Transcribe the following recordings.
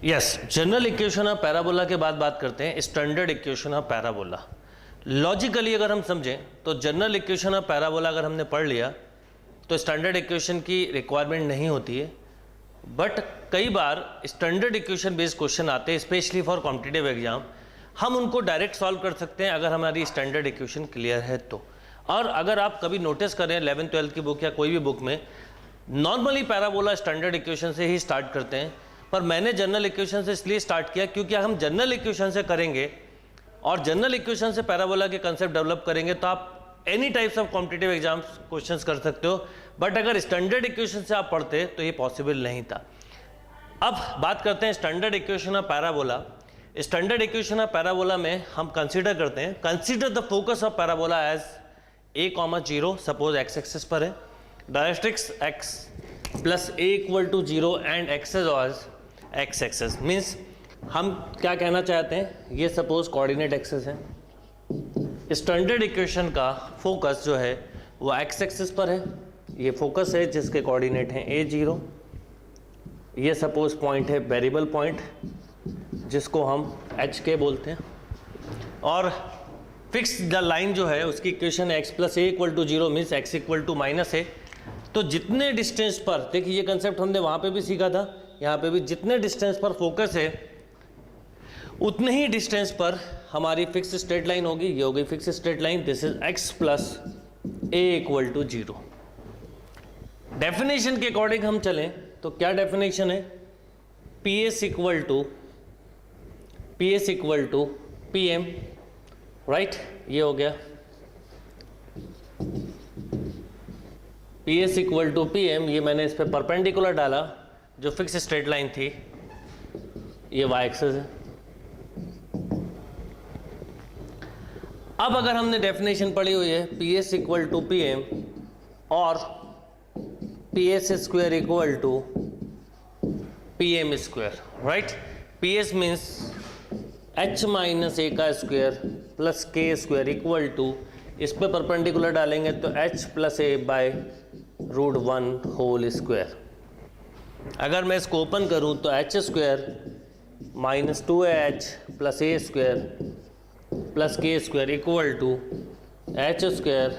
Yes, general equation of parabola के बाद बात करते हैं standard equation of parabola. Logically अगर हम समझें तो जनरल इक्वेशन ऑफ पैराबोला अगर हमने पढ़ लिया तो स्टैंडर्ड इक्वेशन की रिक्वायरमेंट नहीं होती है, बट कई बार स्टैंडर्ड इक्वेशन बेस्ड क्वेश्चन आते हैं स्पेशली फॉर कॉम्पिटिटिव एग्जाम। हम उनको डायरेक्ट सॉल्व कर सकते हैं अगर हमारी स्टैंडर्ड इक्वेशन क्लियर है तो। और अगर आप कभी नोटिस करें 11th-12th की बुक या कोई भी बुक में, नॉर्मली पैराबोला स्टैंडर्ड इक्वेशन से ही स्टार्ट करते हैं, पर मैंने जनरल इक्वेशन से इसलिए स्टार्ट किया क्योंकि हम जनरल इक्वेशन से करेंगे और जनरल इक्वेशन से पैराबोला के कंसेप्ट डेवलप करेंगे तो आप any types of competitive exams questions कर सकते हो, बट अगर स्टैंडर्ड इक्वेशन से आप पढ़ते तो ये पॉसिबल नहीं था। अब बात करते हैं standard equation of parabola. Standard equation of parabola में हम कंसीडर करते हैं, consider the focus of parabola as a, 0, suppose x axis पर है, directrix x plus a equal to 0 and axis as x axis. Means हम क्या कहना चाहते हैं, ये सपोज कोऑर्डिनेट एक्सेस है, स्टैंडर्ड इक्वेशन का फोकस जो है वो x एक्सिस पर है, ये फोकस है जिसके कोऑर्डिनेट हैं a, 0, ये सपोज पॉइंट है वेरिएबल पॉइंट जिसको हम h के बोलते हैं, और फिक्स द लाइन जो है उसकी equation x plus a equal to 0 means x equal to minus a। तो जितने डिस्टेंस पर, देखिए ये कंसेप्ट हमने वहाँ पे भी सीखा था, यहाँ पे भी जितने डिस्टेंस पर फोकस है उतने ही डिस्टेंस पर हमारी फिक्स स्ट्रेट लाइन होगी, ये हो गई fix straight line, this is x plus a equal to 0। Definition के अकॉर्डिंग हम चलें तो क्या डेफिनेशन है, PS equal to PM, right, ये हो गया PS इक्वल टू PM, ये मैंने इस पे परपेंडिकुलर डाला, जो फिक्स स्ट्रेट लाइन थी ये y एक्सिस है। अब अगर हमने डेफिनेशन पढ़ी हुई है PS इक्वल टू PM और PS square equal to PM square, right, PS means h minus a का square plus k square equal to, इस पे परपेंडिकुलर डालेंगे तो h plus a by root 1 whole square. अगर मैं इसको ओपन करूं तो h square minus 2h plus a square plus k square equal to h square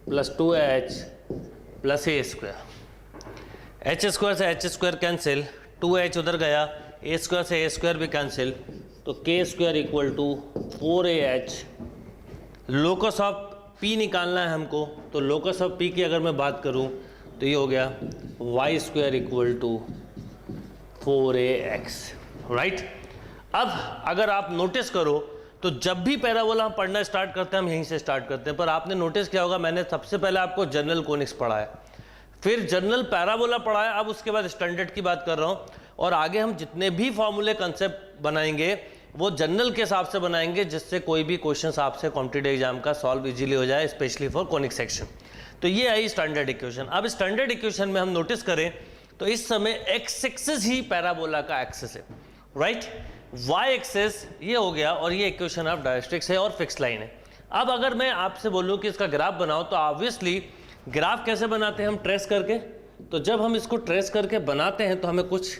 plus 2h plus a square. h square से h स्क्वायर कैंसिल, 2h उधर गया, a square से a square भी कैंसिल, तो k square equal to 4ah। Locus of p निकालना है हमको, तो लोकस ऑफ p की अगर मैं बात करूं तो ये हो गया y square equal to 4ax, right. अब अगर आप नोटिस करो तो जब भी पैराबोला हम पढ़ना स्टार्ट करते हैं हम यहीं से स्टार्ट करते हैं, पर आपने नोटिस किया होगा मैंने सबसे पहले आपको जनरल कोनिक्स पढ़ाया, फिर जनरल पैराबोला पढ़ाया, अब उसके बाद स्टैंडर्ड की बात कर रहा हूँ, और आगे हम जितने भी फॉर्मूले कंसेप्ट बनाएंगे वो जनरल के हिसाब से बनाएंगे जिससे कोई भी क्वेश्चन आपसे कॉम्पिटिटिव एग्जाम का सॉल्व इजीली हो जाए, स्पेशली फॉर कोनिक सेक्शन। तो ये आई स्टैंडर्ड इक्वेशन। अब स्टैंडर्ड इक्वेशन में हम नोटिस करें तो इस समय एक्स एक्सिस ही पैराबोला का एक्सिस है, राइट, वाई एक्सिस ये हो गया, और ये इक्वेशन ऑफ डायरेक्ट्रिक्स है और फिक्स लाइन है। अब अगर मैं आपसे बोलूँ कि इसका ग्राफ बनाओ तो ऑब्वियसली ग्राफ कैसे बनाते हैं हम, ट्रेस करके। तो जब हम इसको ट्रेस करके बनाते हैं तो हमें कुछ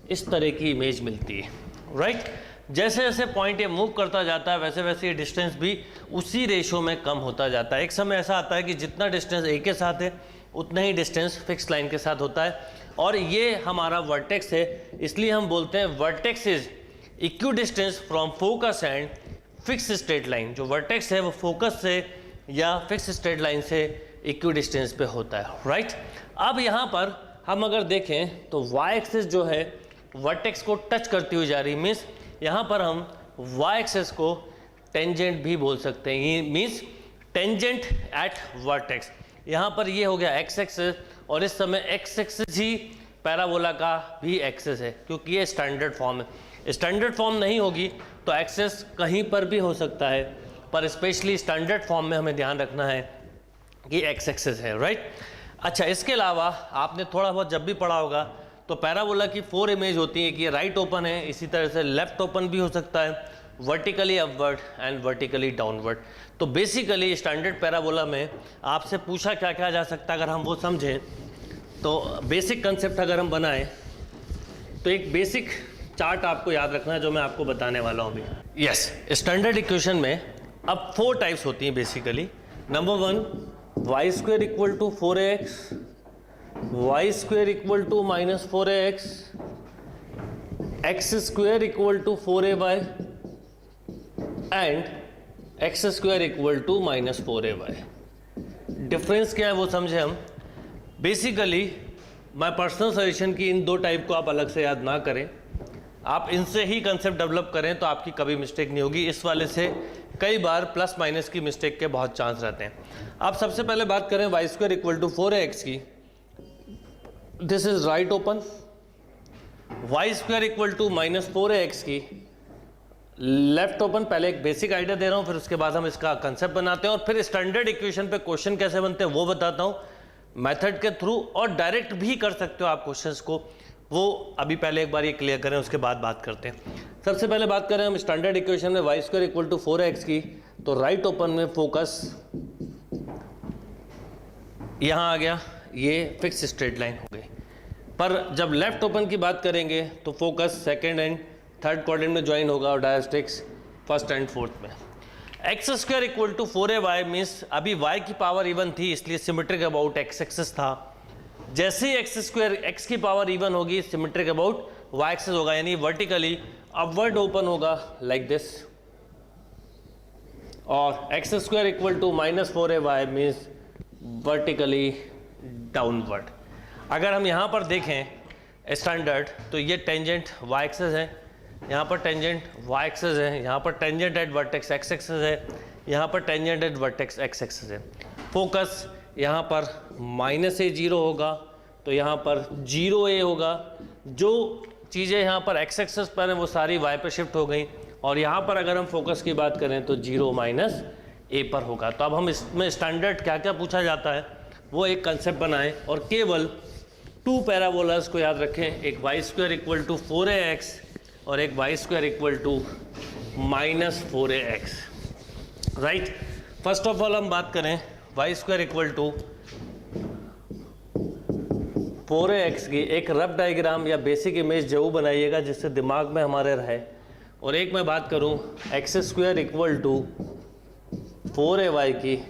इस तरह की इमेज मिलती है, राइट। जैसे जैसे पॉइंट ये मूव करता जाता है वैसे वैसे ये डिस्टेंस भी उसी रेशो में कम होता जाता है। एक समय ऐसा आता है कि जितना डिस्टेंस ए के साथ है उतना ही डिस्टेंस फिक्स लाइन के साथ होता है, और ये हमारा वर्टेक्स है, इसलिए हम बोलते हैं vertex is equi distance from focus and fix straight line. जो वर्टेक्स है वो फोकस से या फिक्स स्ट्रेट लाइन से इक्वी डिस्टेंस पे होता है, राइट। अब यहाँ पर हम अगर देखें तो y एक्सिस जो है वर्टेक्स को टच करती हुई जा रही, मीन्स यहाँ पर हम y एक्सिस को टेंजेंट भी बोल सकते हैं, ये मीन्स टेंजेंट एट वर्टेक्स। यहाँ पर ये हो गया x एक्सिस, और इस समय x एक्सिस ही पैराबोला का भी एक्सिस है क्योंकि ये स्टैंडर्ड फॉर्म है। स्टैंडर्ड फॉर्म नहीं होगी तो एक्सिस कहीं पर भी हो सकता है, पर स्पेशली स्टैंडर्ड फॉर्म में हमें ध्यान रखना है कि x एक्सिस है, राइट। अच्छा, इसके अलावा आपने थोड़ा बहुत जब भी पढ़ा होगा तो पैराबोला की 4 इमेज होती है कि ये राइट ओपन है, इसी तरह से लेफ्ट ओपन भी हो सकता है, vertically upward and vertically downward. तो बेसिकली स्टैंडर्ड पैराबोला में आपसे पूछा क्या क्या जा सकता है, अगर हम वो समझें तो बेसिक कंसेप्ट अगर हम बनाएं तो एक बेसिक चार्ट आपको याद रखना है जो मैं आपको बताने वाला हूँ अभी। यस, स्टैंडर्ड इक्वेशन में अब 4 टाइप्स होती हैं basically. Number 1, Y square equal to 4ax, Y square equal to minus 4ax, X square equal to 4ay and X square equal to minus 4ay। Difference क्या है वो समझे हम। बेसिकली माय पर्सनल सजेशन कि इन 2 type को आप अलग से याद ना करें, आप इनसे ही कंसेप्ट डेवलप करें तो आपकी कभी मिस्टेक नहीं होगी। इस वाले से कई बार प्लस माइनस की मिस्टेक के बहुत चांस रहते हैं। आप सबसे पहले बात करें Y square equal to 4ax की, this is right open. Y square equal to minus 4ax की लेफ्ट ओपन। पहले एक बेसिक आइडिया दे रहा हूँ, फिर उसके बाद हम इसका कंसेप्ट बनाते हैं और फिर स्टैंडर्ड इक्वेशन पे क्वेश्चन कैसे बनते हैं वो बताता हूँ मेथड के थ्रू, और डायरेक्ट भी कर सकते हो आप क्वेश्चंस को। वो अभी पहले एक बार ये क्लियर करें, उसके बाद बात करते हैं। सबसे पहले बात करें हम स्टैंडर्ड इक्वेशन में Y square equal to 4ax की, तो राइट ओपन में फोकस यहाँ आ गया, ये फिक्स स्ट्रेट लाइन हो गई। पर जब लेफ्ट ओपन की बात करेंगे तो focus second and third quadrant में ज्वाइन होगा और डायरेक्ट्रिक्स फर्स्ट एंड फोर्थ में। X square equal to 4ay means अभी y की पावर इवन थी इसलिए सिमेट्रिक अबाउट एक्स एक्सिस था। जैसे ही एक्स स्क्वायर एक्स की पावर इवन होगी सिमेट्रिक अबाउट y एक्सिस होगा, यानी वर्टिकली अपवर्ड ओपन होगा लाइक दिस। और X square equal to minus 4ay means vertically downward. अगर हम यहाँ पर देखें स्टैंडर्ड तो ये टेंजेंट y एक्सिस है, यहाँ पर टेंजेंट y एक्सिस है, यहाँ पर tangent at vertex x axis है, यहाँ पर tangent at vertex x axis है। फोकस यहाँ पर -a0 होगा तो यहाँ पर 0a होगा। जो चीज़ें यहाँ पर x एक्सिस पर हैं वो सारी y पर शिफ्ट हो गई, और यहाँ पर अगर हम फोकस की बात करें तो 0 - a पर होगा। तो अब हम इसमें स्टैंडर्ड क्या क्या पूछा जाता है वो एक कंसेप्ट बनाएं और केवल 2 पैराबोलास को याद रखें, एक Y square equal to 4ax और एक Y square equal to minus 4ax। Right, first of all हम बात करें Y square equal to 4ax की एक रफ डायग्राम या बेसिक इमेज जरूर बनाइएगा जिससे दिमाग में हमारे रहे। और एक मैं बात करूं x square equal to 4ay की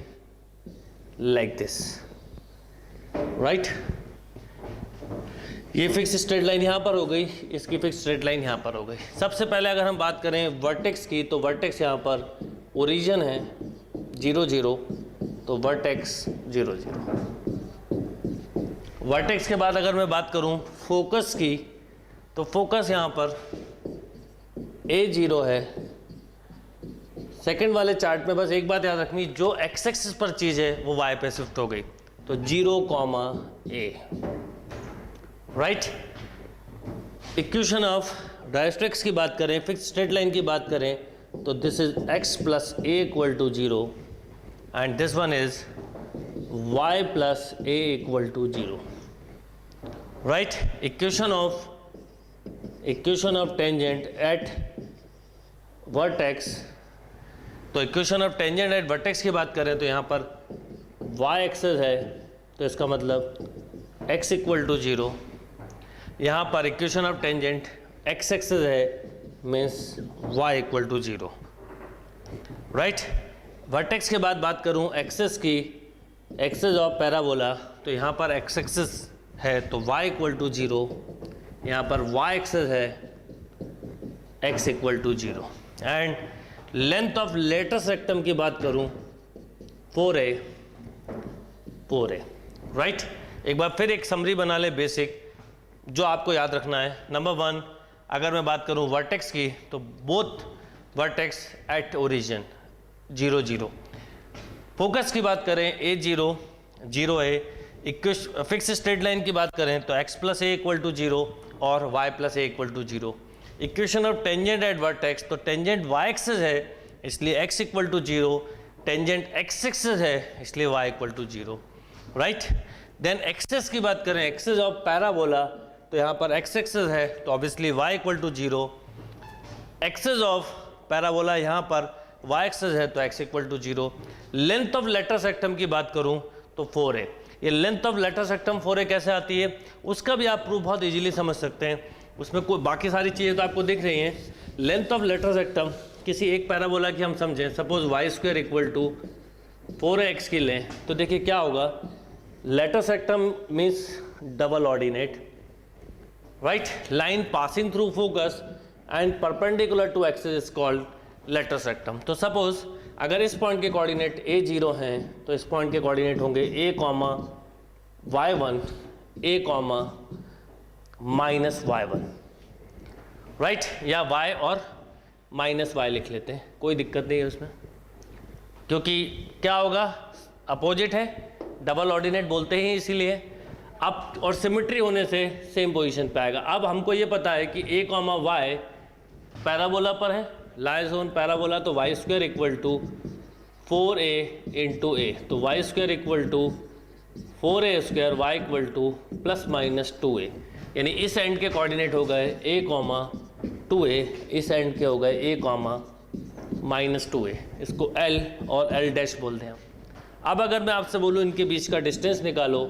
लाइक दिस। राइट, ये फिक्स स्ट्रेट लाइन यहाँ पर हो गई, इसकी फिक्स स्ट्रेट लाइन यहाँ पर हो गई। सबसे पहले अगर हम बात करें वर्टेक्स की तो वर्टेक्स यहाँ पर ओरिजिन है 0 0, तो वर्टेक्स 0 0। वर्टेक्स के बाद अगर मैं बात करूँ फोकस की तो फोकस यहाँ पर a0 है। सेकंड वाले चार्ट में बस एक बात याद रखनी, जो एक्स एक्सिस पर चीज़ है वो y पे शिफ्ट हो गई, तो 0, a। Right, equation of directrix की बात करें, फिक्स स्ट्रेट लाइन की बात करें तो this is x plus a equal to 0 and this one is y plus a equal to 0। Right, equation of tangent at vertex, तो equation of tangent at vertex की बात करें तो यहाँ पर y एक्सिस है तो इसका मतलब x इक्वल टू 0। यहाँ पर equation of tangent x axis है means y equal to 0। Right, vertex के बाद बात करूँ एक्सिस की, एक्सिस ऑफ पैराबोला, तो यहाँ पर x एक्सिस है तो y इक्वल टू 0, यहाँ पर y एक्सिस है x equal to 0। And length of latus rectum की बात करूँ 4a। राइट, एक बार फिर एक समरी बना ले बेसिक जो आपको याद रखना है। नंबर 1, अगर मैं बात करूं वर्टेक्स की तो both vertex at origin 0 0। Focus की बात करें a0 0a। Fix straight line की बात करें तो x plus a equal to 0 और y plus a equal to 0। Equation of tangent at vertex, तो टेंजेंट y एक्सिस है इसलिए x equal to 0, tangent x axis है इसलिए y equal to 0। Right, then axis की बात करें, एक्सिस ऑफ पैराबोला, तो यहाँ पर x एक्सिस है तो obviously y equal to 0। Axis of parabola यहाँ पर y एक्सिस है तो x equal to 0। Length of latus rectum की बात करूँ तो 4a। ये length of latus rectum 4a कैसे आती है उसका भी आप प्रूफ बहुत इजीली समझ सकते हैं। उसमें कोई बाकी सारी चीज़ें तो आपको दिख रही हैं। लेंथ ऑफ लेटरस रेक्टम किसी एक पैराबोला की हम समझें, suppose Y square equal to 4x की लें, तो देखिए क्या होगा, latus rectum means double ordinate, right, line passing through focus and perpendicular to axis is called latus rectum. तो सपोज अगर इस पॉइंट के कोऑर्डिनेट a0 हैं तो इस पॉइंट के कोऑर्डिनेट होंगे a, y1, a, -y1, right, या y और -y लिख लेते हैं, कोई दिक्कत नहीं है उसमें, क्योंकि क्या होगा, अपोजिट है, डबल ऑर्डिनेट बोलते हैं इसीलिए। अब और सिमेट्री होने से सेम पोजीशन पे आएगा। अब हमको ये पता है कि a, y पैराबोला पर है, लाइज ऑन पैराबोला, तो y square equal to 4a into a, तो y square equal to 4a square, y equal to ±2a, यानी इस एंड के कोऑर्डिनेट हो गए a, 2a, इस एंड के हो गए a, -2a, इसको l और l डैश बोलते हैं। अब अगर मैं आपसे बोलूँ इनके बीच का डिस्टेंस निकालो,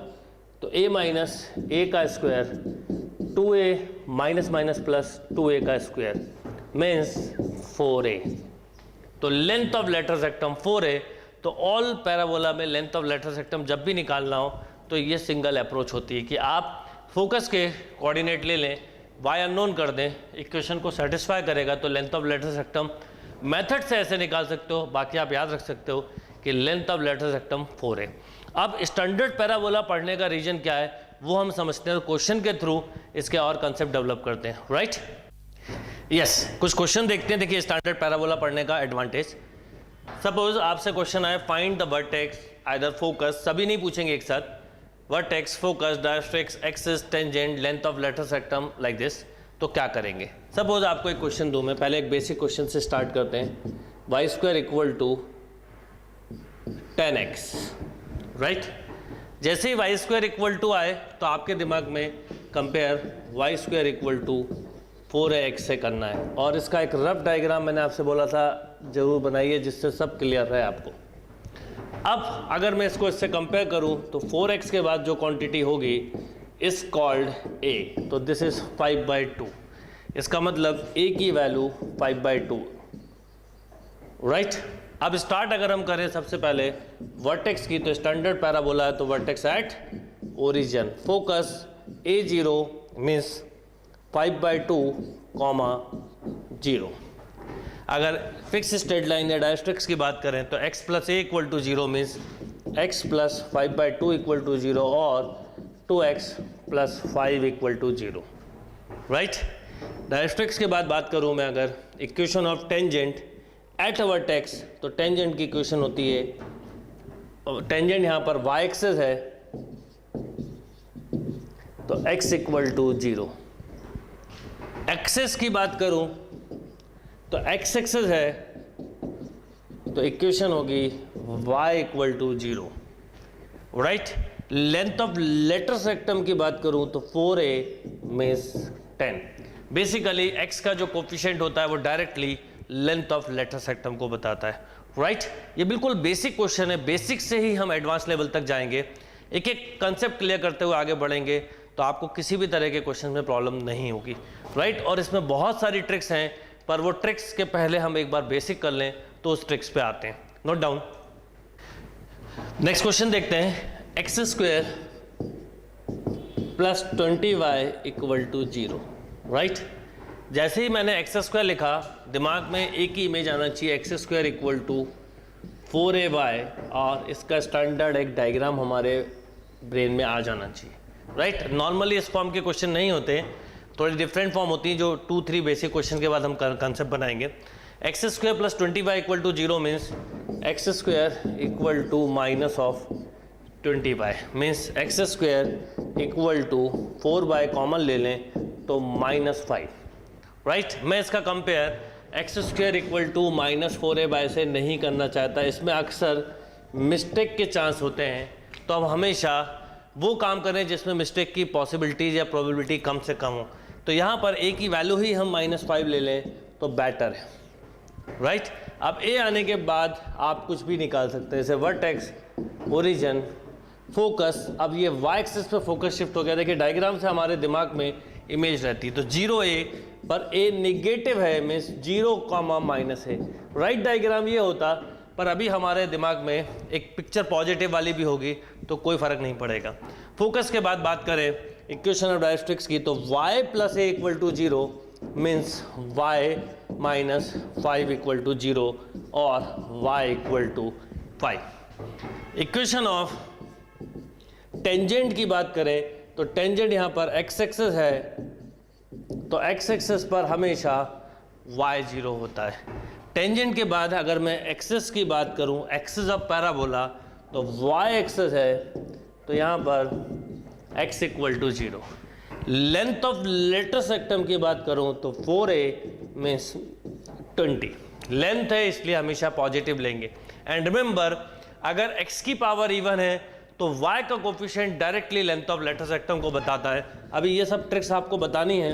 तो a - a का स्क्वायर 2a - +2a का स्क्वायर मीन्स 4a। तो length of letters rectum 4a। तो ऑल पैराबोला में लेंथ ऑफ लेटरस रेक्टम जब भी निकालना हो तो ये सिंगल अप्रोच होती है कि आप फोकस के कोऑर्डिनेट ले लें, y अननोन कर दें, इक्वेशन को सेटिस्फाई करेगा तो length of letters rectum method से ऐसे निकाल सकते हो। बाकी आप याद रख सकते हो कि length of letters rectum 4a। अब स्टैंडर्ड पैराबोला पढ़ने का रीजन क्या है वो हम समझते हैं, क्वेश्चन के थ्रू इसके और कंसेप्ट डेवलप करते हैं, राइट। यस, कुछ क्वेश्चन देखते हैं। देखिए स्टैंडर्ड पैराबोला पढ़ने का एडवांटेज, सपोज आपसे क्वेश्चन आए find the vertex either focus, सभी नहीं पूछेंगे एक साथ, vertex, focus, directrix, axis, tangent, length of letters rectum like this, तो क्या करेंगे। सपोज आपको एक क्वेश्चन दूं, मैं पहले एक बेसिक क्वेश्चन से स्टार्ट करते हैं, Y square equal to 10x, right. जैसे ही वाई स्क्वायर इक्वल टू आए तो आपके दिमाग में compare Y square equal to 4x से करना है, और इसका एक रफ डायग्राम मैंने आपसे बोला था जरूर बनाइए जिससे सब क्लियर रहे आपको। अब अगर मैं इसको इससे कंपेयर करूं तो 4x के बाद जो क्वांटिटी होगी इज कॉल्ड a, तो दिस इज 5/2, इसका मतलब a की वैल्यू 5/2, राइट। अब स्टार्ट अगर हम करें सबसे पहले वर्टेक्स की, तो स्टैंडर्ड पैराबोला है तो vertex at origin, focus a0 means 5/2, 0। अगर फिक्स स्ट्रेट लाइन या डायरेक्ट्रिक्स की बात करें तो x + a = 0 मीन्स x + 5/2 = 0 और 2x + 5 = 0, राइट। डायरेक्ट्रिक्स के बाद बात करूं मैं अगर equation of tangent at vertex, तो टेंजेंट की इक्वेशन होती है, टेंजेंट यहाँ पर y एक्सिस है तो x = 0। एक्सिस की बात करूं तो x एक्सिस है तो इक्वेशन होगी y = 0, right. Length of letters rectum की बात करूं तो 4a मीन्स 10। बेसिकली x का जो कोफिशिएंट होता है वो directly length of letters rectum को बताता है, राइट। ये बिल्कुल बेसिक क्वेश्चन है, बेसिक से ही हम एडवांस लेवल तक जाएंगे, एक एक कंसेप्ट क्लियर करते हुए आगे बढ़ेंगे तो आपको किसी भी तरह के क्वेश्चन में प्रॉब्लम नहीं होगी, राइट। और इसमें बहुत सारी ट्रिक्स हैं, पर वो ट्रिक्स के पहले हम एक बार बेसिक कर लें तो उस ट्रिक्स पे आते हैं, नोट डाउन। नेक्स्ट क्वेश्चन देखते हैं, x² + 20y = 0, राइट। जैसे ही मैंने x² लिखा दिमाग में एक ही इमेज आना चाहिए, x² = 4ay, और इसका स्टैंडर्ड एक डायग्राम हमारे ब्रेन में आ जाना चाहिए, राइट। नॉर्मली इस फॉर्म के क्वेश्चन नहीं होते, थोड़ी डिफरेंट फॉर्म होती है जो 2-3 बेसिक क्वेश्चन के बाद हम कंसेप्ट बनाएंगे। x² + 20y = 0 means x² = -20y means x² = 4y common ले लें तो -5, राइट। मैं इसका कंपेयर x² = -4ay से नहीं करना चाहता, इसमें अक्सर मिस्टेक के चांस होते हैं, तो हम हमेशा वो काम करें जिसमें मिस्टेक की पॉसिबिलिटीज़ या प्रोबेबिलिटी कम से कम हो। तो यहाँ पर a की वैल्यू ही हम -5 ले लें तो बेटर है, राइट। अब a आने के बाद आप कुछ भी निकाल सकते हैं, जैसे वर्टेक्स, ओरिजिन, फोकस। अब ये y एक्सिस पे फोकस शिफ्ट हो गया। देखिए डायग्राम से हमारे दिमाग में इमेज रहती है। तो 0a पर a निगेटिव है, मीन्स 0, माइनस है। राइट डायग्राम ये होता, पर अभी हमारे दिमाग में एक पिक्चर पॉजिटिव वाली भी होगी तो कोई फर्क नहीं पड़ेगा। फोकस के बाद बात करें इक्वेशन ऑफ डायरेक्ट्रिक्स की, तो y + a = 0 मीन्स y - 5 = 0 और y = 5। इक्वेशन ऑफ टेंजेंट की बात करें तो टेंजेंट यहाँ पर x एक्सिस है, तो x एक्सिस पर हमेशा y 0 होता है। टेंजेंट के बाद अगर मैं एक्सिस की बात करूं, एक्सिस ऑफ पैराबोला, तो y एक्सिस है, तो यहाँ पर x = 0। लेंथ ऑफ लेटर सेक्टम की बात करूं तो 4a मीन्स 20 लेंथ है, इसलिए हमेशा पॉजिटिव लेंगे। एंड रिमेंबर, अगर x की पावर इवन है तो y का coefficient directly length of letter सेक्टम को बताता है। अभी ये सब ट्रिक्स आपको बतानी है।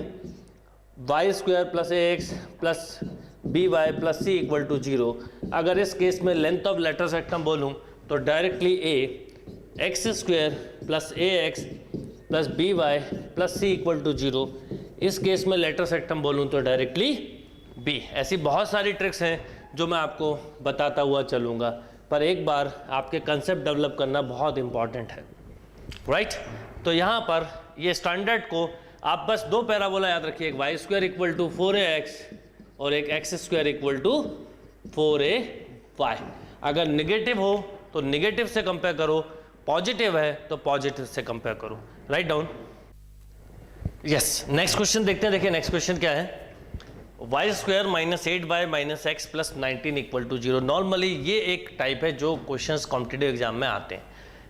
y² + ax + by + c = 0। अगर इस केस में लेंथ ऑफ लेटर सेक्टम बोलूं तो directly a x² + ax + by + c = 0। इस केस में लेटर सेक्टम बोलूं तो डायरेक्टली b। ऐसी बहुत सारी ट्रिक्स हैं जो मैं आपको बताता हुआ चलूँगा, पर एक बार आपके कंसेप्ट डेवलप करना बहुत इंपॉर्टेंट है, राइट। तो यहाँ पर ये स्टैंडर्ड को आप बस दो पैराबोला याद रखिए, एक y² = 4ax और एक x² = 4ay। अगर निगेटिव हो तो निगेटिव से कंपेयर करो, पॉजिटिव है तो पॉजिटिव से कंपेयर करो। Write down. Yes, next question देखते हैं। देखिए नेक्स्ट क्वेश्चन क्या है, y² - 8y - x + 19 = 0। नॉर्मली ये एक टाइप है जो क्वेश्चंस कॉम्पिटिटिव एग्जाम में आते हैं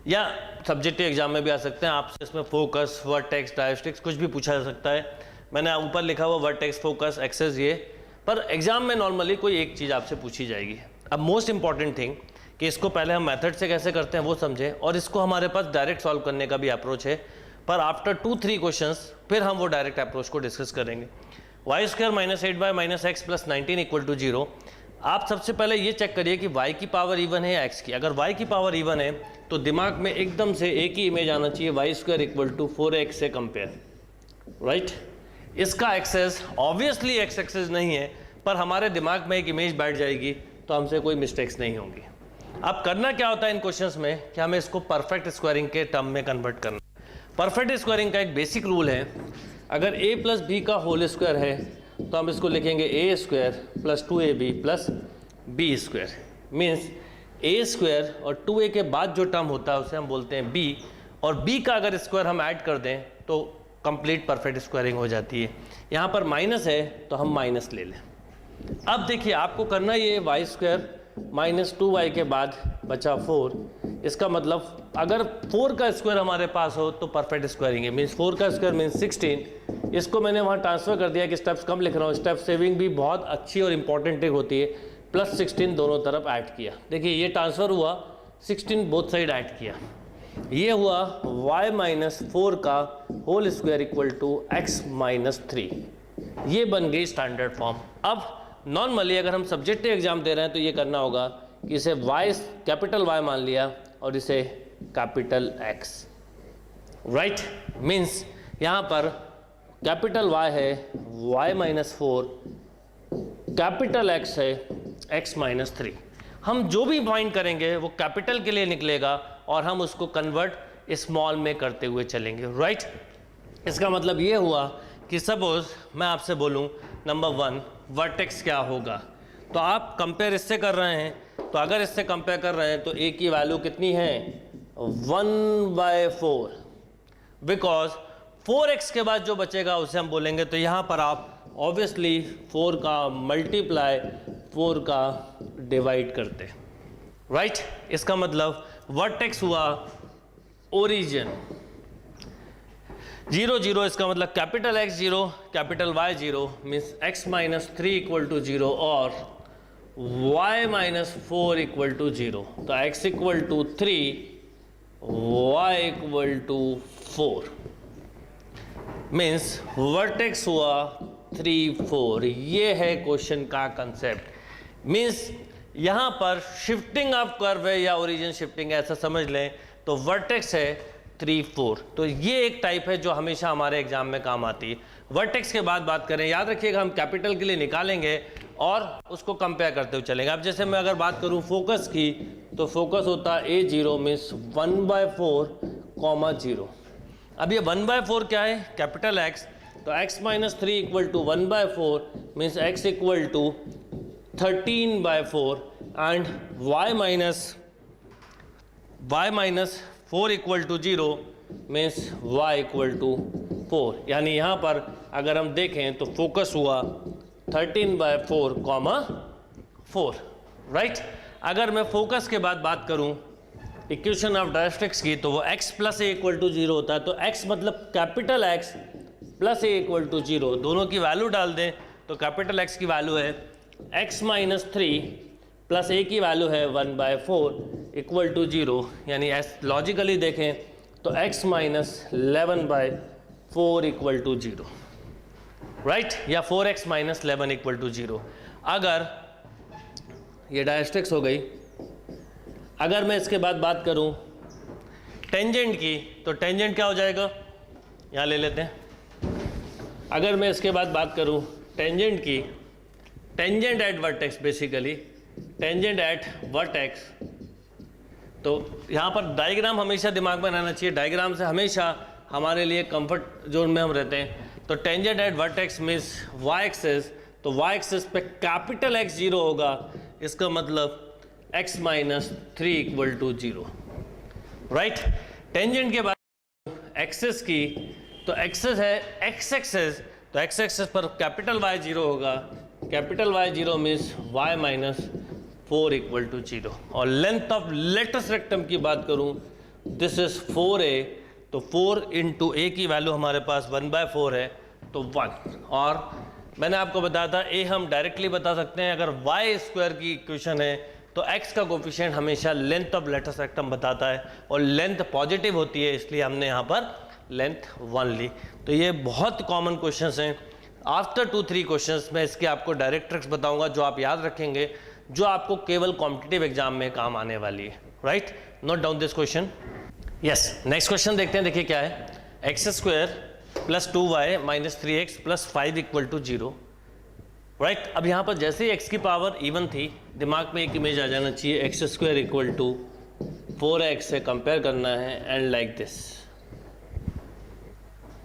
या सब्जेक्टिव एग्जाम में भी आ सकते हैं। आपसे इसमें फोकस, वर्टेक्स, डायरेक्ट्रिक्स कुछ भी पूछा जा सकता है। मैंने ऊपर लिखा हुआ वर्टेक्स, फोकस, एक्सेस, ये, पर एग्जाम में नॉर्मली कोई एक चीज़ आपसे पूछी जाएगी। अब मोस्ट इंपॉर्टेंट थिंग कि इसको पहले हम मेथड से कैसे करते हैं वो समझें, और इसको हमारे पास डायरेक्ट सॉल्व करने का भी अप्रोच है, पर आफ्टर 2-3 क्वेश्चंस फिर हम वो डायरेक्ट अप्रोच को डिस्कस करेंगे। y² - 8y - x + 19 = 0। आप सबसे पहले ये चेक करिए कि y की पावर इवन है या x की। अगर y की पावर इवन है तो दिमाग में एकदम से एक ही इमेज आना चाहिए, y² = 4x से कंपेयर, राइट। इसका एक्सेस ऑब्वियसली x एक्सेस नहीं है, पर हमारे दिमाग में एक इमेज बैठ जाएगी तो हमसे कोई मिस्टेक्स नहीं होंगी। अब करना क्या होता है इन क्वेश्चंस में कि हमें इसको परफेक्ट स्क्वायरिंग के टर्म में कन्वर्ट करना। परफेक्ट स्क्वायरिंग का एक बेसिक रूल है, अगर a + b का होल स्क्वायर है तो हम इसको लिखेंगे a² + 2ab + b²। Means a² और 2a के बाद जो टर्म होता है उसे हम बोलते हैं b, और b का अगर स्क्वायर हम ऐड कर दें तो कंप्लीट परफेक्ट स्क्वायरिंग हो जाती है। यहाँ पर माइनस है तो हम माइनस ले लें। अब देखिए आपको करना ये y² - 2y के बाद बचा 4। इसका मतलब अगर 4 का स्क्वायर हमारे पास हो तो परफेक्ट स्क्वायरिंग है, मीन्स 4 का स्क्वायर मीन्स 16। इसको मैंने वहाँ ट्रांसफर कर दिया कि स्टेप्स कम लिख रहा हूँ, स्टेप सेविंग भी बहुत अच्छी और इंपॉर्टेंट ट्रिक होती है। +16 दोनों तरफ ऐड किया, देखिए ये ट्रांसफ़र हुआ, 16 बोथ साइड ऐड किया, ये हुआ y - 4 का होल स्क्वायर = x - 3। ये बन गई स्टैंडर्ड फॉर्म। अब नॉर्मली अगर हम सब्जेक्टिव एग्जाम दे रहे हैं तो ये करना होगा कि इसे कैपिटल Y मान लिया और इसे कैपिटल X, राइट। मीन्स यहाँ पर कैपिटल Y है y - 4, कैपिटल X है x - 3। हम जो भी फाइंड करेंगे वो कैपिटल के लिए निकलेगा और हम उसको कन्वर्ट स्मॉल में करते हुए चलेंगे, राइट। इसका मतलब ये हुआ कि सपोज मैं आपसे बोलूं नंबर 1 वर्टेक्स क्या होगा, तो आप कंपेयर इससे कर रहे हैं, तो अगर इससे कंपेयर कर रहे हैं तो a की वैल्यू कितनी है 1/4, बिकॉज 4x के बाद जो बचेगा उसे हम बोलेंगे। तो यहाँ पर आप ऑब्वियसली 4 का मल्टीप्लाई 4 का डिवाइड करते, राइट। इसका मतलब वर्टेक्स हुआ ओरिजिन 0 0, इसका मतलब capital X 0 capital Y 0 means x - 3 = 0 और y - 4 = 0। तो x = 3, y = 4 मीन्स वर्टेक्स हुआ 3 4। ये है क्वेश्चन का कंसेप्ट। मीन्स यहाँ पर शिफ्टिंग ऑफ कर्व है या ओरिजिन शिफ्टिंग है ऐसा समझ लें। तो वर्टेक्स है 3 4। तो ये एक टाइप है जो हमेशा हमारे एग्जाम में काम आती है। वर्टेक्स के बाद बात करें, याद रखिएगा हम कैपिटल के लिए निकालेंगे और उसको कंपेयर करते हुए चलेंगे। अब जैसे मैं अगर बात करूं फोकस की, तो फोकस होता है A0 मीन्स 1/4, 0। अब ये 1/4 क्या है? Capital X. तो x minus 3 equal to 1/4 means x equal to 13/4 and y minus 4 equal to 0 means y equal to 4। यानी यहाँ पर अगर हम देखें तो फोकस हुआ 13/4, 4, राइट। अगर मैं फोकस के बाद बात करूँ इक्वेशन ऑफ डायरेक्ट्रिक्स की, तो वो x plus A equal to 0 होता है। तो x मतलब capital x plus A equal to 0, दोनों की वैल्यू डाल दें तो कैपिटल x की वैल्यू है x माइनस 3 प्लस ए की वैल्यू है 1/4 इक्वल टू 0। यानी लॉजिकली देखें तो x minus 11/4 equal to 0, right, या 4x माइनस 11 इक्वल टू 0। अगर ये डायरेक्ट्रिक्स हो गई। अगर मैं इसके बाद बात करूं टेंजेंट की, तो टेंजेंट क्या हो जाएगा? यहाँ ले लेते हैं। अगर मैं इसके बाद बात करूं टेंजेंट की, tangent at vertex, basically tangent at vertex, तो यहाँ पर डायग्राम हमेशा दिमाग में रहना चाहिए। डायग्राम से हमेशा हमारे लिए कंफर्ट जोन में हम रहते हैं। तो tangent at vertex means Y axis, तो वाई एक्सिस पे कैपिटल एक्स 0 होगा, इसका मतलब x minus 3 equal to 0, right. Tangent के बाद एक्सिस की, तो एक्सिस है x एक्सिस, तो x एक्सिस पर कैपिटल Y 0 होगा, capital Y 0 means y minus 4 equal to 0। और लेंथ ऑफ लेटस रेक्टम की बात करूं, दिस इज 4a, तो 4 इंटू a की वैल्यू हमारे पास 1/4 है, तो 1। और मैंने आपको बताया था a हम डायरेक्टली बता सकते हैं। अगर y स्क्वायर की इक्वेशन है तो x का कोफिशिएंट हमेशा लेंथ ऑफ लेटस रेक्टम बताता है, और लेंथ पॉजिटिव होती है, इसलिए हमने यहाँ पर लेंथ 1 ली। तो ये बहुत कॉमन क्वेश्चंस हैं। आफ्टर 2-3 क्वेश्चंस मैं इसके आपको डायरेक्ट ट्रिक्स बताऊंगा जो आप याद रखेंगे, जो आपको केवल कॉम्पिटिटिव एग्जाम में काम आने वाली है, right. Note down this question. Yes, next question देखते हैं। देखिए क्या है, X square plus 2y minus 3x plus 5 equal to 0, right. अब यहाँ पर जैसे ही x की पावर इवन थी, दिमाग में एक इमेज आ जाना चाहिए, x square equal to 4x से कंपेयर करना है एंड लाइक दिस,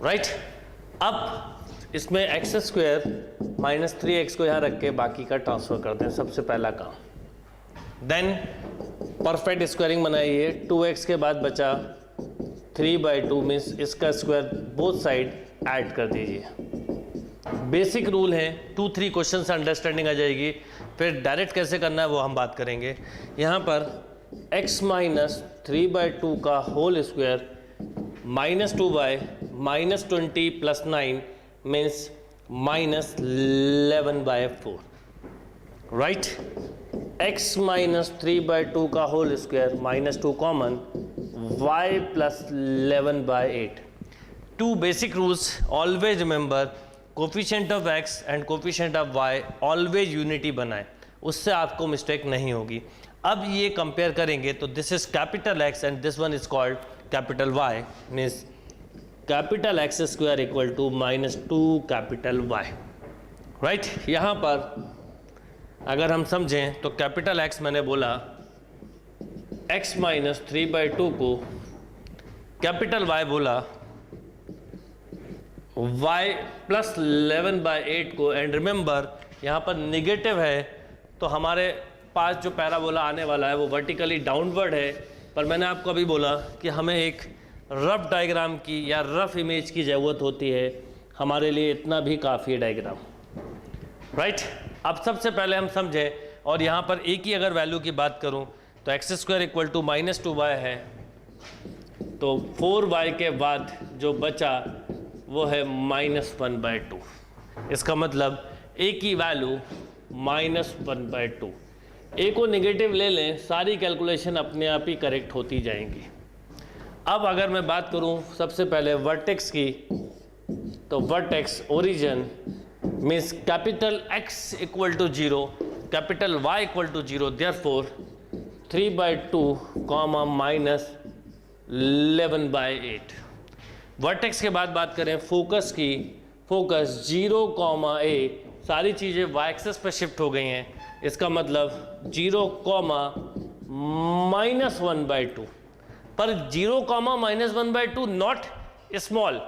राइट। अब इसमें एक्स स्क्वायर माइनस 3x को यहाँ रख के बाकी का ट्रांसफर करते हैं, सबसे पहला काम। देन परफेक्ट स्क्वायरिंग बनाइए, 2x के बाद बचा 3/2 मीन्स इसका स्क्वायर बोथ साइड ऐड कर दीजिए। बेसिक रूल है, 2-3 क्वेश्चन से अंडरस्टैंडिंग आ जाएगी। फिर डायरेक्ट कैसे करना है वो हम बात करेंगे। यहाँ पर x माइनस 3/2 का whole square minus 2y minus 20 plus 9 means minus 11/4, right. x minus 3/2 का whole square minus 2 common, y plus 11/8। 2 basic rules, always remember coefficient of x and coefficient of y always unity बनाए, उससे आपको mistake नहीं होगी। अब ये compare करेंगे तो this is capital x and this one is called capital y, means capital x square equal to minus 2 capital y, right. यहाँ पर अगर हम समझें तो कैपिटल x मैंने बोला x माइनस 3/2 को, कैपिटल Y बोला y प्लस 11/8 को। एंड रिमेंबर यहाँ पर निगेटिव है, तो हमारे पास जो पैराबोला आने वाला है वो वर्टिकली डाउनवर्ड है। पर मैंने आपको अभी बोला कि हमें एक रफ डायग्राम की या रफ इमेज की ज़रूरत होती है, हमारे लिए इतना भी काफ़ी है डायग्राम, राइट। अब सबसे पहले हम समझें, और यहाँ पर a की अगर वैल्यू की बात करूँ तो X square equal to minus 2y है, तो 4y के बाद जो बचा वो है माइनस 1/2। इसका मतलब a की वैल्यू माइनस 1/2। a को नेगेटिव ले लें, सारी कैलकुलेशन अपने आप ही करेक्ट होती जाएंगी। अब अगर मैं बात करूं सबसे पहले वर्टेक्स की, तो vertex origin means capital x equal to 0, capital Y equal to 0, therefore 3/2 comma minus 11/8। Vertex के बाद बात करें फोकस की, फोकस 0, a, सारी चीज़ें वाई एक्सेस पर शिफ्ट हो गई हैं, इसका मतलब 0, -1/2, पर 0, -1/2 not small,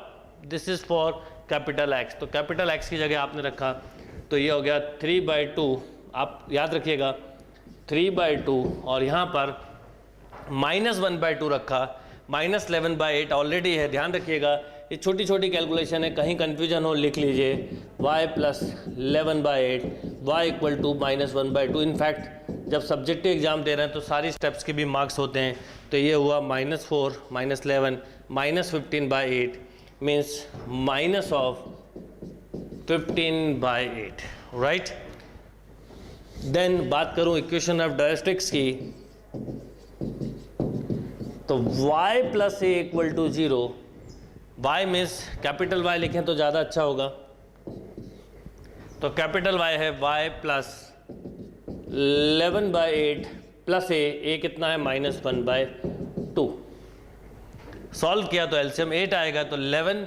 this is for capital X. तो कैपिटल एक्स की जगह आपने रखा तो ये हो गया 3/2, आप याद रखिएगा 3/2, और यहाँ पर -1/2 रखा, -11/8 ऑलरेडी है, ध्यान रखिएगा ये छोटी छोटी कैलकुलेशन है, कहीं कंफ्यूजन हो लिख लीजिए y + 11/8 y = -1/2। इनफैक्ट जब सब्जेक्टिव एग्जाम दे रहे हैं तो सारी स्टेप्स के भी मार्क्स होते हैं, तो ये हुआ -4 -11 -15/8 मीन्स -15/8, राइट। देन बात करूं इक्वेशन ऑफ डायरेक्ट्रिक्स की, तो y + a = 0, y means capital Y लिखें तो ज़्यादा अच्छा होगा, तो कैपिटल Y है y + 11/8 + a कितना है -1/2। सॉल्व किया तो एलसीएम 8 आएगा, तो 11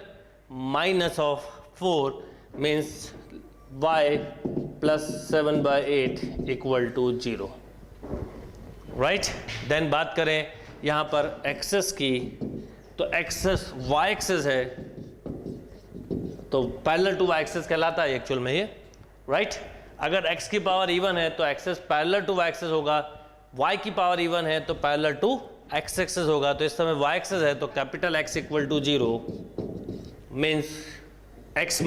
- 4 मीन्स y + 7/8 = 0, राइट। देन बात करें यहाँ पर एक्सेस की, तो एक्सेस y एक्सेस है तो पैरेलल टू y एक्सेस कहलाता है एक्चुअल में ये, राइट। अगर x की पावर इवन है तो axis parallel to y axis होगा, y की पावर इवन है तो पैरेलल टू x एक्सेस होगा। तो इस समय y एक्सेस है तो कैपिटल X = 0 मीन्स x -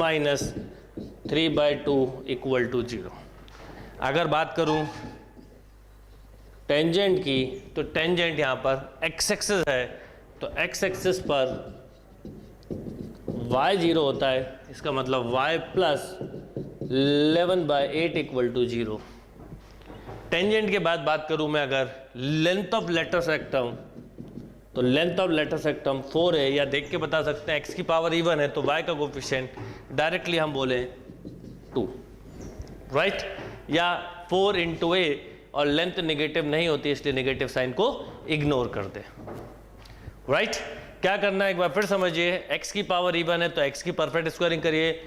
3/2 = 0। अगर बात करूं टेंजेंट की, तो टेंजेंट यहाँ पर x एक्सेस है तो x एक्सेस पर y 0 होता है, इसका मतलब y + 11/8 = 0। टेंजेंट के बाद बात करूं मैं अगर लेंथ ऑफ लेटर सेक्टम, तो लेंथ ऑफ लेटर सेक्टम 4 है, या देख के बता सकते हैं x की पावर इवन है तो y का कोफिशिएंट डायरेक्टली हम बोले 2, राइट, या 4 × a, और लेंथ नेगेटिव नहीं होती इसलिए नेगेटिव साइन को इग्नोर कर दे, राइट। क्या करना है एक बार फिर समझिए, x की पावर इवन है तो x की परफेक्ट स्क्वायरिंग करिए,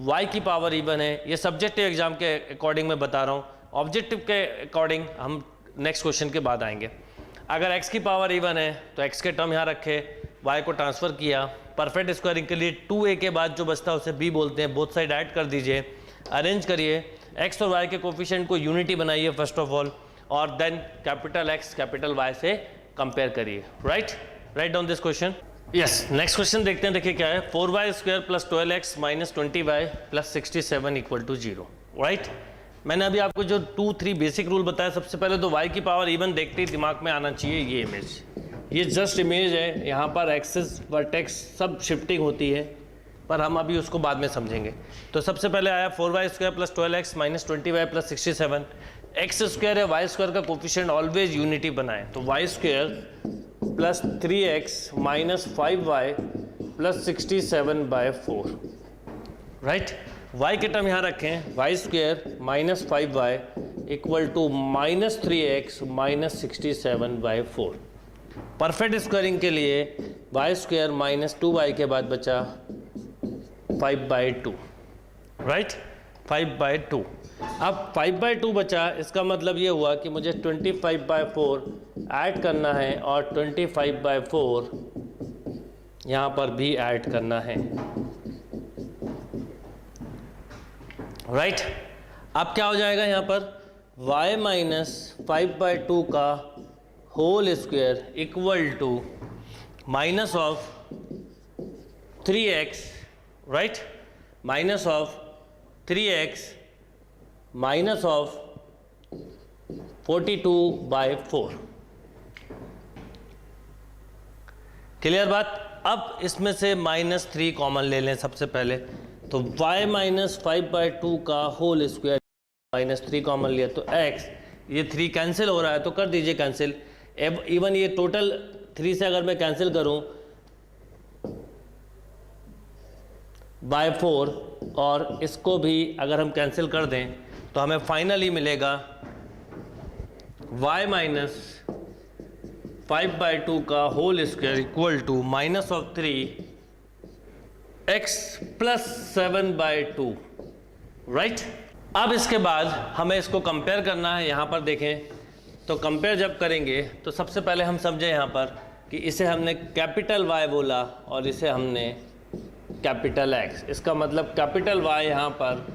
y की पावर इवन है, ये सब्जेक्टिव एग्जाम के अकॉर्डिंग मैं बता रहा हूँ, ऑब्जेक्टिव के अकॉर्डिंग हम नेक्स्ट क्वेश्चन के बाद आएंगे। अगर x की पावर इवन है तो x के टर्म यहाँ रखे, y को ट्रांसफर किया, परफेक्ट स्क्वायरिंग के लिए 2a के बाद जो बचता है उसे b बोलते हैं, बोथ साइड ऐड कर दीजिए, अरेंज करिए, x और y के कोफिशिएंट को यूनिटी बनाइए फर्स्ट ऑफ ऑल, और then capital X capital Y से कंपेयर करिए, right. Right down this question. Yes, next question देखते हैं, देखिए क्या है, 4y² + 12x - 20y + 67 = 0, राइट। मैंने अभी आपको जो 2-3 बेसिक रूल बताया, सबसे पहले तो y की पावर इवन देखते ही दिमाग में आना चाहिए ये इमेज, ये जस्ट इमेज है, यहाँ पर एक्सेस वर्टेक्स सब शिफ्टिंग होती है, पर हम अभी उसको बाद में समझेंगे। तो सबसे पहले आया 4y² + 12x - 20y + 67, x² है, y² का कोफिशिएंट ऑलवेज यूनिटी बनाए, तो y² + 3x - 5y + 67/4, right. y के टर्म यहाँ रखें, y² - 5y = -3x - 67/4। Perfect squaring के लिए y² - 2y के बाद बचा 5/2, राइट, 5/2। अब 5/2 बचा, इसका मतलब ये हुआ कि मुझे 25/4 ऐड करना है और 25/4 यहाँ पर भी ऐड करना है, राइट। अब क्या हो जाएगा यहाँ पर, y - 5/2 का whole square = -3x, right, -3x -42/4। Clear बात। अब इसमें से -3 कॉमन ले लें सबसे पहले, तो y - 5/2 का होल स्क्वायर -3 कॉमन लिया तो x, ये 3 कैंसिल हो रहा है तो कर दीजिए कैंसिल। इवन ये टोटल 3 से अगर मैं कैंसिल करूं /4 और इसको भी अगर हम कैंसिल कर दें तो हमें फाइनली मिलेगा y - 5/2 का whole square equal to -3x + 7/2, right. अब इसके बाद हमें इसको कंपेयर करना है। यहाँ पर देखें तो कंपेयर जब करेंगे तो सबसे पहले हम समझें यहाँ पर कि इसे हमने कैपिटल Y बोला और इसे हमने कैपिटल X। इसका मतलब कैपिटल Y यहाँ पर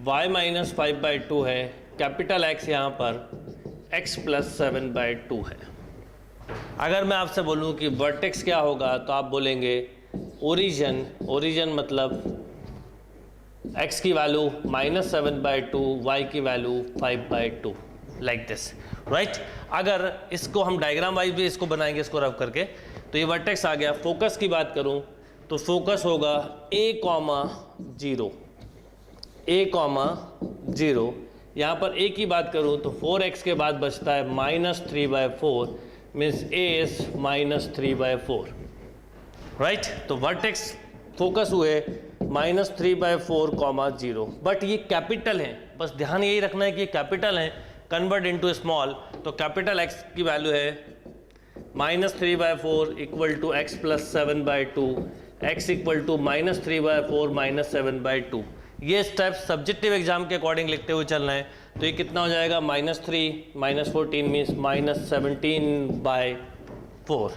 y - 5/2 है, कैपिटल X यहाँ पर x + 7/2 है। अगर मैं आपसे बोलूँ कि वर्टेक्स क्या होगा तो आप बोलेंगे ओरिजिन मतलब x की वैल्यू -7/2, y की वैल्यू 5/2, लाइक दिस, राइट। अगर इसको हम डायग्राम वाइज भी इसको बनाएंगे, इसको रफ करके, तो ये वर्टेक्स आ गया। फोकस की बात करूं तो फोकस होगा a,0। यहाँ पर a की बात करूं तो 4x के बाद बचता है -3/4, मीन्स a इज -3/4, राइट। तो वर्टेक्स फोकस हुए -3/4, 0। बट ये कैपिटल है, बस ध्यान यही रखना है कि कैपिटल है, कन्वर्ट इनटू स्मॉल। तो कैपिटल X की वैल्यू है -3/4 equal to x + 7/2, x equal to -3/4 - 7/2। ये स्टेप सब्जेक्टिव एग्जाम के अकॉर्डिंग लिखते हुए चलना है। तो ये कितना हो जाएगा, -3 - 14 मीन्स -17/4।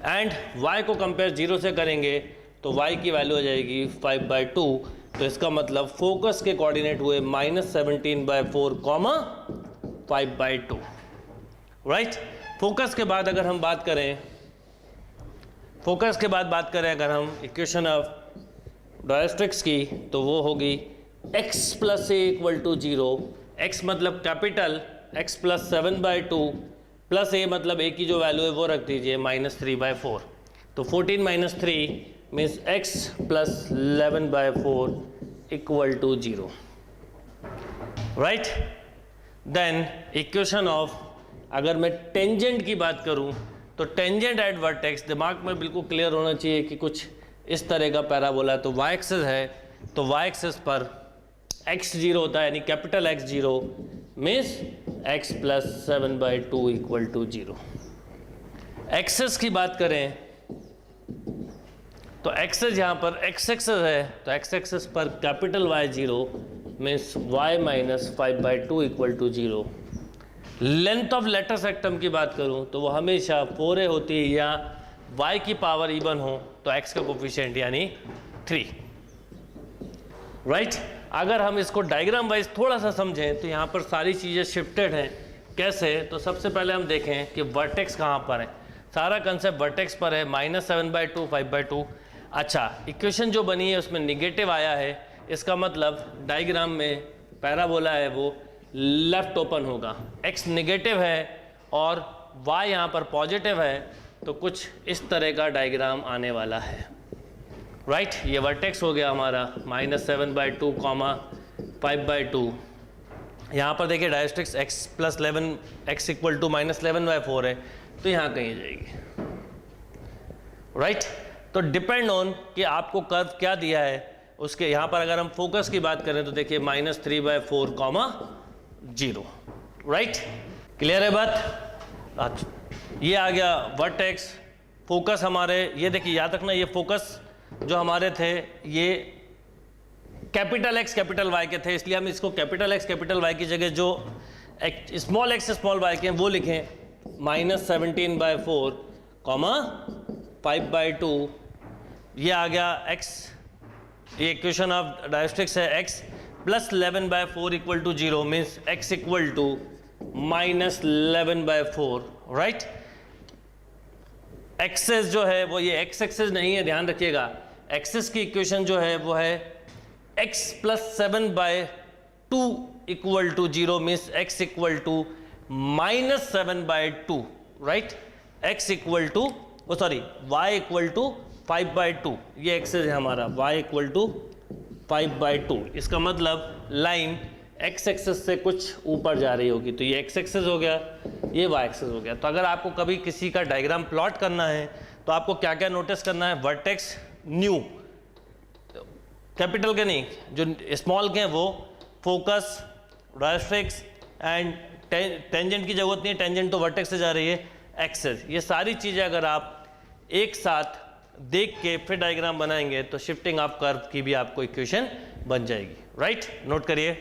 एंड y को कंपेयर 0 से करेंगे तो y की वैल्यू हो जाएगी 5/2। तो इसका मतलब फोकस के कोऑर्डिनेट हुए -17/4, 5/2, राइट। फोकस के बाद अगर हम बात करें अगर हम इक्वेशन ऑफ डायस्ट्रिक्स की, तो वो होगी x + a = 0। x मतलब कैपिटल x + 7/2 प्लस a मतलब a की जो वैल्यू है वो रख दीजिए -3/4। तो 14 - 3 means x + 11/4 = 0, right. Then equation of, अगर मैं टेंजेंट की बात करूं तो टेंजेंट एट वर्टेक्स, दिमाग में बिल्कुल क्लियर होना चाहिए कि कुछ इस तरह का पैराबोला है। तो y एक्सिस है, तो y एक्सिस पर x 0 होता है, यानी capital X 0 means x + 7/2 = 0। Axis की बात करें तो एक्सिस यहाँ पर x एक्सिस है, तो x एक्सिस पर capital Y 0 means y - 5/2 = 0। Length of letter सेक्टम की बात करूं तो वो हमेशा 4a होती है, या y की पावर इवन हो तो x का कोफिशिएंट यानी 3, राइट। अगर हम इसको डायग्राम वाइज थोड़ा सा समझें तो यहाँ पर सारी चीज़ें शिफ्टेड हैं। कैसे, तो सबसे पहले हम देखें कि वर्टेक्स कहाँ पर है। सारा कंसेप्ट वर्टेक्स पर है, -7/2, 5/2। अच्छा, इक्वेशन जो बनी है उसमें निगेटिव आया है, इसका मतलब डायग्राम में पैराबोला है वो लेफ्ट ओपन होगा। x निगेटिव है और y यहाँ पर पॉजिटिव है, तो कुछ इस तरह का डायग्राम आने वाला है, राइट। ये वर्टेक्स हो गया हमारा -7/2, 5/2। यहाँ पर देखिए डायस्ट्रिक्स x + 11 x = -11/4 है, तो यहाँ कहीं जाएगी, राइट। तो डिपेंड ऑन कि आपको कर्व क्या दिया है उसके। यहाँ पर अगर हम फोकस की बात करें तो देखिए -3/4, 0, राइट। क्लियर है बात। अच्छा, ये आ गया वर्टेक्स। फोकस हमारे, ये देखिए याद रखना, ये फोकस जो हमारे थे ये कैपिटल X कैपिटल Y के थे, इसलिए हम इसको कैपिटल X कैपिटल Y की जगह जो स्मॉल x स्मॉल y के हैं वो लिखें -17/4, 5/2। ये आ गया x, ये इक्वेशन ऑफ डायस्ट्रिक्स है, x + 11/4 = 0 means x = -11/4, right. Access जो है वो ये x एक्सेस नहीं है, ध्यान रखिएगा। एक्सेस की इक्वेशन जो है वो है x + 7/2 = 0 means x = -7/2, right. x = y = 5/2। ये एक्सेस है हमारा, y = 5/2। इसका मतलब लाइन x एक्सेस से कुछ ऊपर जा रही होगी, तो ये x एक्सेस हो गया, ये y एक्सेस हो गया। तो अगर आपको कभी किसी का डायग्राम प्लॉट करना है तो आपको क्या क्या नोटिस करना है, वर्टेक्स न्यू, कैपिटल के नहीं, जो स्मॉल के हैं वो, फोकस, डायस्ट्रिक्स एंड टेंजेंट की जरूरत नहीं है, टेंजेंट तो वर्टेक्स से जा रही है, एक्सेस, ये सारी चीज़ें अगर आप एक साथ देख के फिर डायग्राम बनाएंगे तो शिफ्टिंग ऑफ कर्व की भी आपको इक्वेशन बन जाएगी। राइट, नोट करिए।